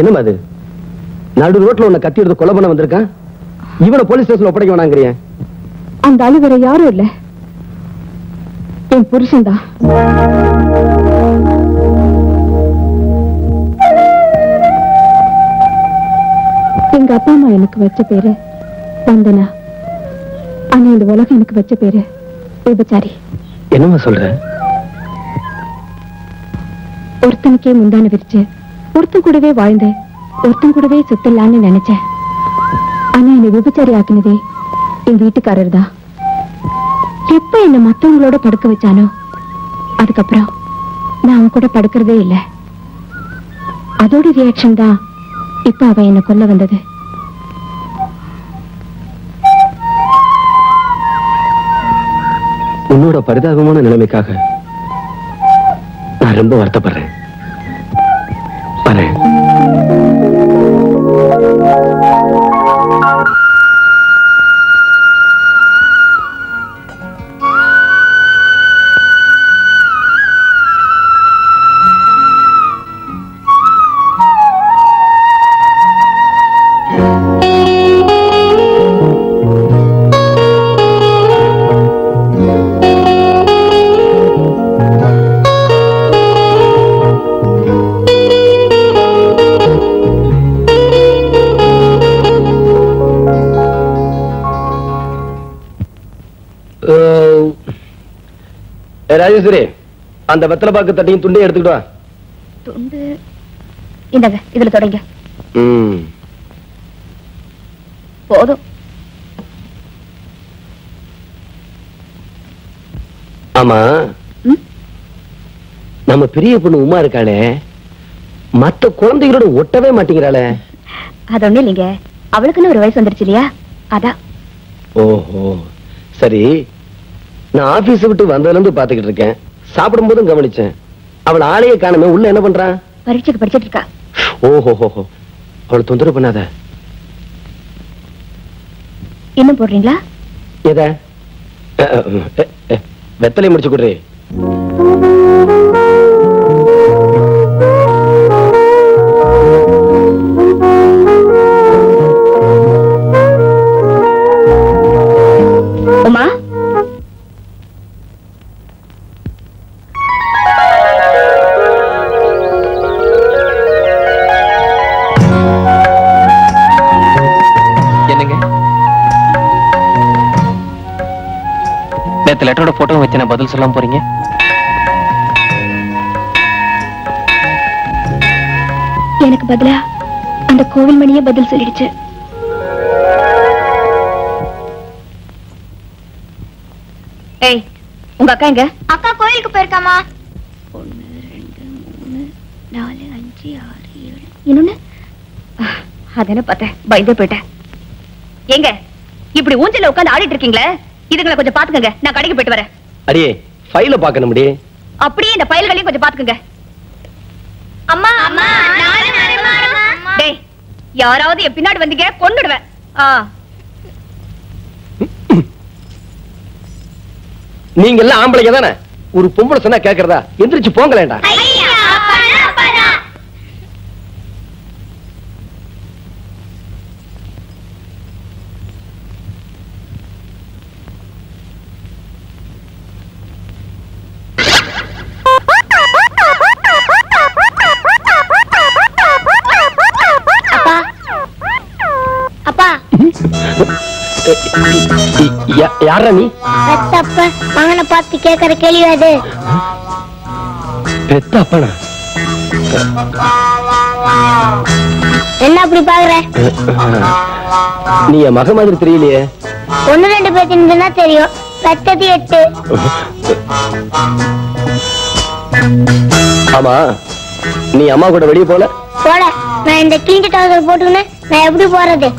என்னமா அது? நடு ரோட்ல உன்னை கத்தி எடுத்து கொலை பண்ண வந்திருக்கான். இவனை போலீஸ் ஸ்டேஷன்ல ஒப்படைக்க வேணாங்கிறிய? அந்த ஆளு வேற யாரும் இல்ல, என் புருஷன் தான். எங்க அப்பா அம்மா எனக்கு வச்ச பேரு வந்தனா. ஆனா இந்த உலகம் எனக்கு வச்ச பேரு விபச்சாரி. என்னமா சொல்ற? ஒருத்தனுக்கே முந்தான விரிச்சு ஒருத்தன் கூடவே வாழ்ந்து ஒருத்தன் கூடவே சுத்தலான்னு நினைச்சேன். ஆனா என்னை விபச்சாரி ஆக்கினதே என் வீட்டுக்காரர் தான். எப்ப என்ன மத்தவங்களோட படுக்க வச்சானோ அதுக்கப்புறம் நான் அவன் கூட படுக்கிறதே இல்லை. அதோட ரியாக்ஷன் தான் இப்ப அவன் என்ன கொல்ல வந்தது. உன்னோட பரிதாபமான நிலைமைக்காக நான் ரொம்ப வருத்தப்படுறேன். வரேன். ராஜேஸ்வரி, அந்த வெத்தலை பாக்கு தட்டியும் துண்டையும் எடுத்துக்கிட்டு வா. துண்டு இந்தங்க, இதுல தொடங்க. போதும். ஆமா, நம்ம பெரிய பொண்ணு உமா இருக்காளே, மத்த குழந்தைகளோட ஒட்டவே மாட்டேங்கிறாளே. அது ஒண்ணு இல்லைங்க, அவளுக்குன்னு ஒரு வயசு வந்துருச்சு இல்லையா, அதான். ஓஹோ, சரி. நான் ஆபீஸ் விட்டு வந்ததுல இருந்து பாத்துக்கிட்டு இருக்கேன். சாப்பிடும் போதும் கவனிச்சேன். அவள் ஆளையே காணமே. உள்ள என்ன பண்றான்? பரீட்சைக்கு படிச்சிட்டு இருக்கா. ஓஹோ, அவளை தொந்தரவு பண்ணாத. இன்னும் போடுறீங்களா? எத? வெத்தலை முடிச்சு கொடுறே. உமா, லெட்டரோட போட்டோ வச்சு நான் பதில் சொல்லாம போறீங்க? எனக்கு பதிலா அந்த கோவில் மணியே பதில் சொல்லிடுச்சு. ஏய், உங்க அக்கா எங்க? அக்கா கோயிலுக்கு போயிருக்காமா. 1 2 3 4 5 6 7 இன்னொன்னு அதென்ன பார்த்தேன், பயந்தே போயிட்டேன். எங்க இப்படி ஊஞ்சல உட்கார்ந்து ஆடிட்டு இருக்கீங்களே, இதுங்களை கொஞ்சம் பாத்துக்கங்க. நான் கடைக்கு போயிட்டு வரேன். அடியே, ஃபைல பார்க்கணும் முடியே. அப்படியே இந்த ஃபைல்களையும் கொஞ்சம் பாத்துக்கங்க. அம்மா அம்மா நானும் வரேன். டேய், யாராவது என் பின்னாடி வந்தீங்க கொன்னுடுவேன். நீங்க எல்லாம் ஆம்பளைங்க தானே? ஒரு பொம்பளை சொன்னா கேக்குறதா? எந்திரிச்சு போங்களேண்டா. யாரா நீ? பெத்தப்பா மகனை பார்த்து கேட்கற கேள்வி அது. பெத்தப்பனா? என்ன அப்படி பாக்குற? நீ என் மக மாதிரி தெரியலையே. 1 2 பேத்தினா தெரியும், பெத்தது 8. ஆமா, நீ அம்மா கூட வெளியே போல? போல. நான் இந்த கிழிஞ்ச டவுசர் போட்டுக்கின்னு நான் எப்படி போறது?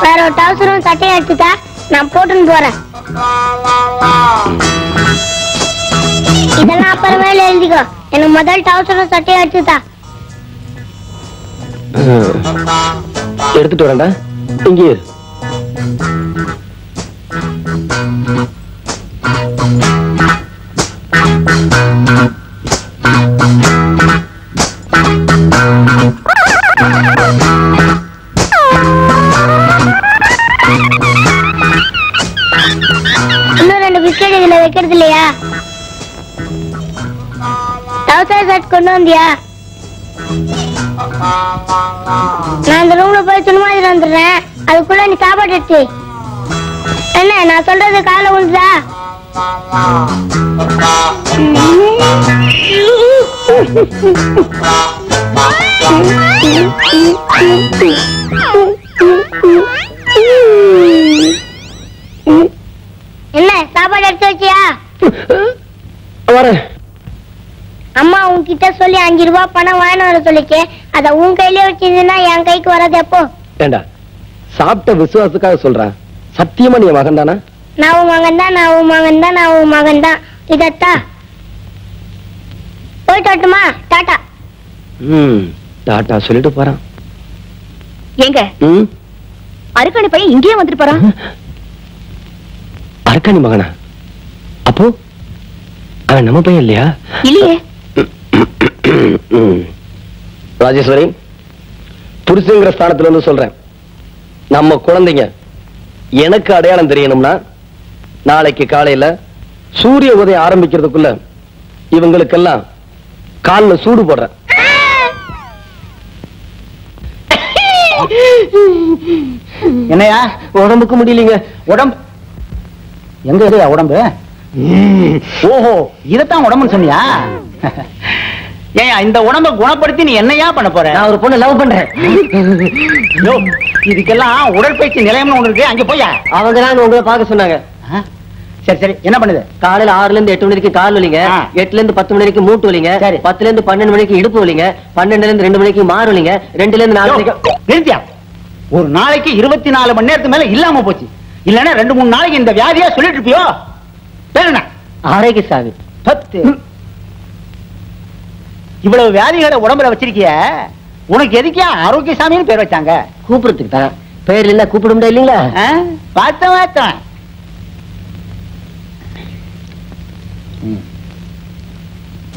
வேற ஒரு டவுசரும் சட்டையும் எடுத்துட்டா நான் போட்டுன்னு போறேன். இதெல்லாம் அப்புறமேல எழுதிக்கோ. எனக்கு முதல் டவுசரும் சட்டையும் எடுத்துட்டா. எடுத்துட்டு வரேன்டா. இங்கே ட்ரௌசர் ஷர்ட் கொண்டு வந்தியா? நான் அந்த ரூம்ல போய் துணிமாதிரி வந்துடுறேன், அதுக்குள்ள நீ சாப்பாடு எடுத்து. என்ன நான் சொல்றது காலை விழுதா? என்ன சாப்பாடு எடுத்து வச்சியா? அம்மா உன்கிட்ட சொல்லி 5 ரூபாய் பணம் வாங்கிட்டு வர சொல்லிக்க, அத உன் கையில வச்சிருந்தா என் கைக்கு வராது. எப்போ ஏண்டா சாப்பிட்ட விசுவாசத்துக்காக சொல்றேன், சத்தியமா நீ மகன் தானா? நான் உன் மகன் தான், நான் உன் மகன் தான், நான் உன் மகன் தான். இதத்தா போயிட்டு வரட்டுமா? டாட்டா. டாட்டா சொல்லிட்டு போறான். எங்க அருக்காணி பையன் இங்கேயே வந்துட்டு போறான். அரக்காணி மகனா? அப்போ அவன் நம்ம பையன் இல்லையா? இல்லையே. ராஜேஸ்வரி, புருஷங்கிற ஸ்தானத்துல இருந்து சொல்றேன், நம்ம குழந்தைங்க எனக்கு அடையாளம் தெரியணும்னா நாளைக்கு காலையில சூரிய உதயம் ஆரம்பிக்கிறதுக்குள்ள இவங்களுக்கெல்லாம் கால்ல சூடு போடுறேன். என்னையா உடம்புக்கு முடியலீங்க. உடம்பு எங்க இல்லையா உடம்பு? ஓஹோ, இதத்தான் உடம்புன்னு சொன்னியா? ஏன் இந்த உடம்ப குணப்படுத்தி நீ என்னையா பண்ண போற? நான் ஒரு பொண்ணு லவ் பண்றேன். இதுக்கெல்லாம் உடற்பயிற்சி நிலையம்னு ஒண்ணு இருக்கு, அங்க போயா? அவங்க தான் உங்களை பார்க்க சொன்னாங்க. சரி சரி, என்ன பண்ணுது? காலையில 6ல இருந்து 8 மணி வரைக்கும் கால் வலிங்க, 8ல இருந்து 10 மணி வரைக்கும் மூட்டு வலிங்க, 10ல இருந்து 12 மணிக்கு இடுப்பு வலிங்க, 12ல இருந்து 2 மணிக்கு மாறு வலிங்க, 2ல இருந்து 4 மணிக்கு. நிறுத்தியா? ஒரு நாளைக்கு 24 மணி நேரத்துக்கு மேல இல்லாம போச்சு. இல்லன்னா 2-3 நாளைக்கு இந்த வியாதியா சொல்லிட்டு இருப்பியோ? பேருண்ணா ஆரோக்கிய சாமி. 10 இவ்வளவு வியாதிகளை உடம்புல வச்சிருக்கிய, உனக்கு எதுக்கியா ஆரோக்கிய சாமின்னு பேர் வச்சாங்க? கூப்பிடுறதுக்கு தான், பேர் இல்ல கூப்பிட முடியாது இல்லீங்களா? பார்த்தேன்.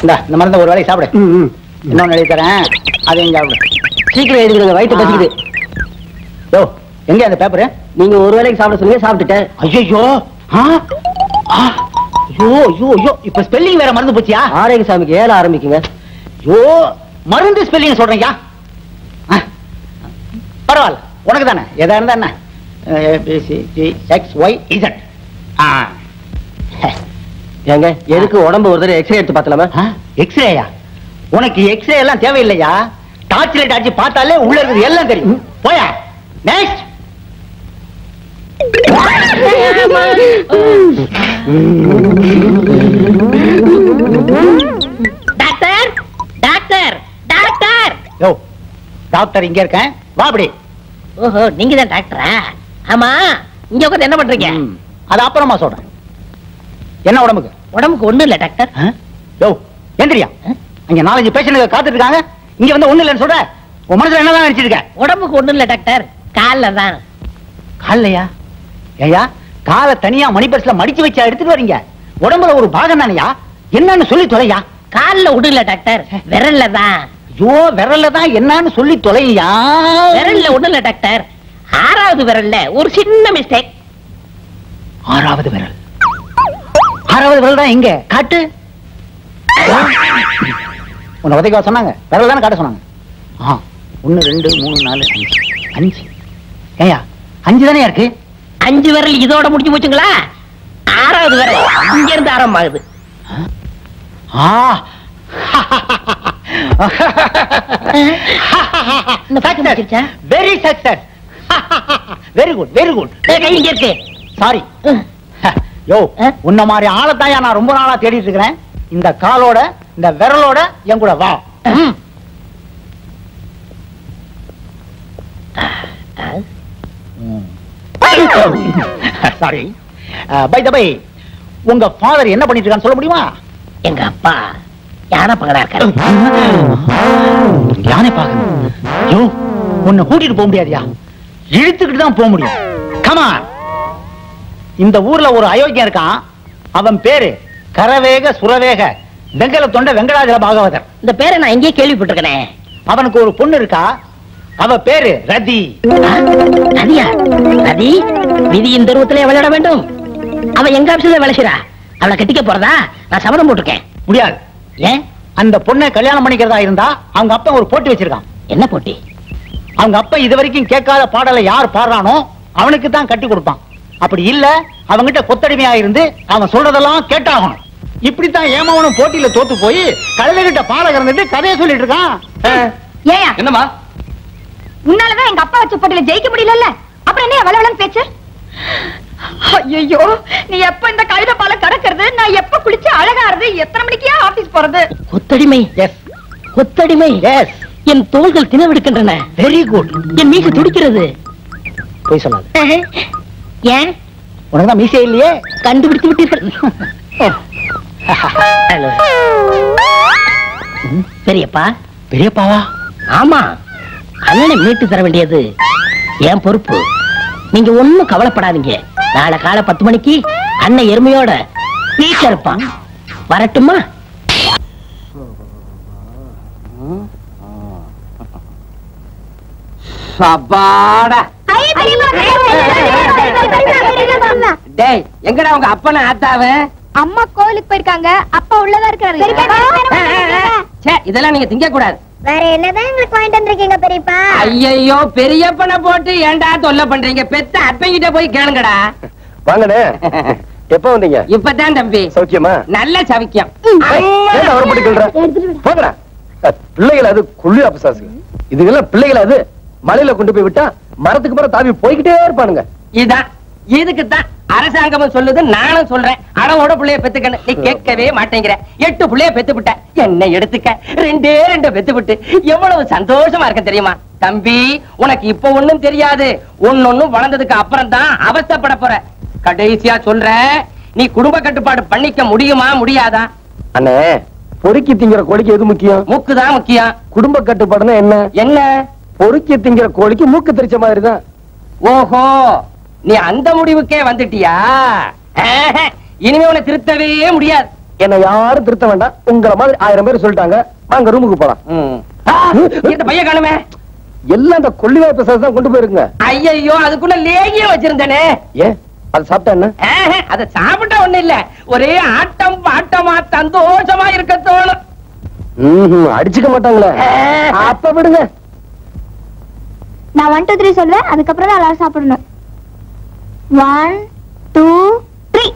இந்த மருந்த ஒரு வேலைக்கு சாப்பிடு. இன்னொன்னு எழுதி தரேன், அதையும் சாப்பிடு. சீக்கிரம் எழுதிடுங்க, வயிற்று பசிக்குது. யோ, எங்க அந்த பேப்பரு? நீங்க ஒரு வேலைக்கு சாப்பிட சொன்னீங்க, சாப்பிட்டுட்டேன். ஐயோ ஐயோ, இப்ப ஸ்பெல்லிங் வேற மறந்து போச்சியா? ஆரோக்கிய சாமிக்கு 7 ஆரம்பிக்குங்க. ஐயோ, மருந்து ஸ்பெல்லிங் சொல்றீங்க. பரவாயில்ல, உனக்கு தானே. எதா இருந்தா என்ன? ABCDXYZ. ஏங்க எதுக்கு உடம்பு ஒரு தடவை எக்ஸ்ரே எடுத்து பார்த்தலாமா? எக்ஸ்ரேயா? உனக்கு எக்ஸ்ரே எல்லாம் தேவையில்லையா? டார்ச் லைட் அடிச்சு பார்த்தாலே உள்ள இருக்குது எல்லாம் தெரியும். போயா. Next. Doctor doctor doctor. Yo, doctor இங்க இருக்கேன், வா அப்படி. ஓஹோ, நீங்க தான் டாக்டரா? ஆமா, இங்க உட்கார்ந்து என்ன பண்றீங்க? அது அப்புறமா சொல்றேன். என்ன உடம்புக்கு? உடம்புக்கு ஒண்ணும் இல்ல டாக்டர். யோ, எந்திரியா. அங்க 4-5 பேஷண்ட் காத்துட்டு இருக்காங்க, இங்க வந்து ஒண்ணு இல்லைன்னு சொல்ற. உன் மனசுல என்னதான் நினைச்சிருக்க? உடம்புக்கு ஒண்ணும் இல்ல டாக்டர், கால்ல தான். காலையா? ஏயா, காலை தனியா மணிபர்ஸ்ல மடிச்சு வச்சா எடுத்துட்டு வரீங்க? உடம்புல ஒரு பாகம் தானையா, என்னன்னு சொல்லி தொலையா. கால்ல ஒண்ணும் இல்ல டாக்டர், விரல்ல தான். ஐயோ, விரல்ல தான் என்னன்னு சொல்லி தொலையா. விரல்ல ஒண்ணும் இல்ல டாக்டர், 6வது விரல்ல ஒரு சின்ன மிஸ்டேக். 6வது விரல்? 6வது விரல் தான் எங்க காட்டு? உன்னை உதைக்க சொன்னாங்க, விரல் தானே காட்ட சொன்னாங்க. 1 2 3 4 5 ஏயா 5 தானே இருக்கு? 5 விரல் இதோட முடிஞ்சு போச்சுங்களா? 6வது விரல் இங்க இருந்து ஆரம்பமாகுது. Very success, very good very good. கை இங்க இருக்கு. சாரி. யோ, உன்ன மாதிரி ஆளத்தாயா நான் ரொம்ப நாளா தேடிட்டு இருக்கிறேன். இந்த காலோட இந்த விரலோட என் கூட வா. சாரி. பை த பை, உங்க ஃபாதர் என்ன பண்ணிட்டு இருக்கான்னு சொல்ல முடியுமா? எங்க அப்பா யானை பங்கடா இருக்காரு. யானை பாக்கணும்? யோ, உன்னை கூட்டிட்டு போக முடியாதியா, இழுத்துக்கிட்டு தான் போக முடியும். கமான். இந்த ஊர்ல ஒரு அயோக்கியம் இருக்கான், அவன் பேரு கரவேக சுரவேக வெங்கல தொண்ட வெங்கடாஜல பாகவதர். இந்த பேரை நான் எங்கேயே கேள்விப்பட்டிருக்கேன். அவனுக்கு ஒரு பொண்ணு இருக்கா, அவ பேரு ரதி. ரதியா? ரதி விதியின் தருவத்திலே விளையாட வேண்டும். அவ எங்க ஆபீஸ்ல வேலை செய்றா. அவளை கட்டிக்க போறதா நான் சபதம் போட்டிருக்கேன். முடியாது. ஏன்? அந்த பொண்ணை கல்யாணம் பண்ணிக்கிறதா இருந்தா அவங்க அப்பா ஒரு போட்டி வச்சிருக்கான். என்ன போட்டி? அவங்க அப்பா இது வரைக்கும் கேட்காத பாடலை யார் பாடுறானோ அவனுக்கு தான் கட்டி கொடுப்பான். அப்படி இல்ல அவங்கிட்ட கொத்தடிமையா இருந்து அவன் சொல்றதெல்லாம் கேட்டாகணும். இப்படித்தான் ஏமாவனும் போட்டியில தோத்து போய் கழுதைகிட்ட பாலை கறந்துட்டு கதையை சொல்லிட்டு இருக்கான். ஏயா என்னம்மா? உன்னாலதான் எங்க அப்பா வச்ச போட்டியில ஜெயிக்க முடியல. அப்புறம் என்ன வளவளன்னு பேச்சு? ஐயோ, நீ எப்ப இந்த கழுத பாலை கறக்கிறது, நான் எப்ப குளிச்சு அழகாறது, எத்தனை மணிக்கே ஆபீஸ் போறது? கொத்தடிமை. கொத்தடிமை. என் தோள்கள் தினவெடுக்கின்றன. Very good. என் மீசை துடிக்கிறது. போய் சொல்லாது. ஏன்? உனக்குதான் மீசே இல்லையே. கண்டுபிடித்து விட்டீர்கள். பெரியப்பா. பெரியப்பாவா? ஆமா, அண்ணனை மீட்டு தர வேண்டியது என் பொறுப்பு. நீங்க ஒண்ணும் கவலைப்படாதீங்க. நாளை காலை 10 மணிக்கு அண்ணன் எருமையோட வீட்டுல இருப்பான். வரட்டுமா? சபாடா. டேய், எங்கடா உங்க அப்பன ஆத்தாவ? அம்மா கோயிலுக்கு போயிருக்காங்க, அப்பா உள்ளதா இருக்காரு. இதெல்லாம் நீங்க திங்க கூடாது. வேற என்னதான் எங்களுக்கு வாங்கிட்டு வந்திருக்கீங்க பெரியப்பா? ஐயோ, பெரியப்பனை போட்டு ஏன்டா தொல்லை பண்றீங்க? பெத்த அப்பங்கிட்ட போய் கேளுங்கடா. வாங்கண்ணே. எப்ப வந்தீங்க? இப்பதான் தம்பி. சௌக்கியமா? நல்ல சவிக்கியம். போங்கடா. பிள்ளைகள் அது குள்ளி அபசாசுங்க. இதுக்கெல்லாம் பிள்ளைகள் அது மலையில கொண்டு போய் விட்டா மரத்துக்கு மரம் தாவி போய்கிட்டே இருப்பானுங்க. இதான் இதுக்குத்தான் அரசாங்கமும் சொல்லுது, நானும் சொல்றேன். அளவோட பிள்ளைய பெத்துக்கணும். நீ கேட்கவே மாட்டேங்கிற. 8 பிள்ளைய பெத்து விட்ட. என்ன எடுத்துக்க 2 பெத்து விட்டு எவ்வளவு சந்தோஷமா இருக்க தெரியுமா? தம்பி, உனக்கு இப்ப ஒண்ணும் தெரியாது. ஒன்னொன்னும் வளர்ந்ததுக்கு அப்புறம் தான் அவஸ்தைப்பட போற. கடைசியா சொல்ற, நீ குடும்ப கட்டுப்பாடு பண்ணிக்க முடியுமா முடியாதா? அண்ணே, பொறுக்கி திங்கிற கோழிக்கு எது முக்கியம்? மூக்குதான் முக்கியம். குடும்ப கட்டுப்பாடுன்னா என்ன? என்ன? பொறுக்கி திங்கிற கோழிக்கு மூக்கு தெரிச்ச மாதிரி தான். ஓஹோ, நீ அந்த முடிவுக்கே வந்துட்டியா? இனிமே உன்னை திருத்தவே முடியாது. என்ன யாரும் திருத்த வேண்டாம். உங்கள மாதிரி 1000 பேர் சொல்லிட்டாங்க. வாங்க ரூமுக்கு போலாம். இந்த பையன் காணுமே. எல்லாம் அந்த கொள்ளிவாய் பிரசாதம் தான் கொண்டு போயிருங்க. ஐயோ, அதுக்குள்ள லேகியம் வச்சிருந்தேனே. ஏன் அது சாப்பிட்டா என்ன? அதை சாப்பிட்டா ஒண்ணு இல்ல, ஒரே ஆட்டம் பாட்டமா சந்தோஷமா இருக்க தோணும். அடிச்சுக்க மாட்டாங்களே. அப்ப விடுங்க. நான் 1 2 3 சொல்லுவேன், அதுக்கப்புறம் தான் எல்லாரும் சாப்பிடணும். 1 2 3.